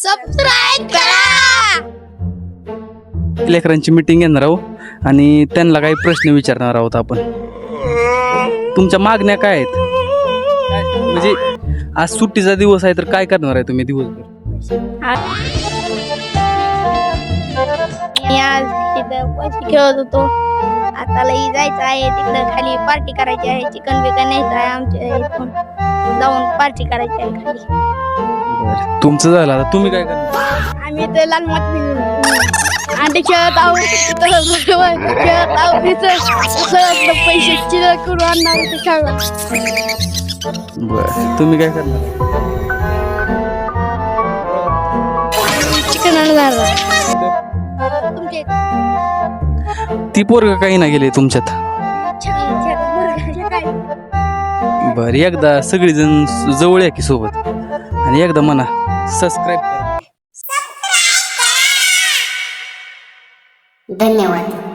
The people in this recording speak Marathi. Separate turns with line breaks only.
सबस्क्राईब करा.
लेकरांची मीटिंग घेणार आहोत आणि त्यांना काही प्रश्न विचारणार आहोत आपण. तुमच्या मागण्या काय आहेत? म्हणजे आज सुट्टीचा दिवस आहे तर काय करणार आहे तुम्ही दिवसभर?
मी आज तिथं पैसे खेळत होतो. आता लई जायचं आहे तिकडं खाली पार्टी करायची आहे. चिकन बिकन न्यायचं आहे आमच्या इथून जाऊन पार्टी करायची आहे खाली.
बरं, तुमचं झालं. आता तुम्ही काय करणार?
आम्ही तर लहान माती अंडे खेळत आहोत. खेळत आहोत तिथं पैसे चिल्लर करून आणणार ते खेळत.
बरं, तुम्ही काय करणार?
चिकन आणणार तुमच्या
ती पोरग काही ना गेले तुमच्यात. बरं, एकदा सगळीजण जवळ या की सोबत आणि एकदा म्हणा सबस्क्राईब करा.
धन्यवाद.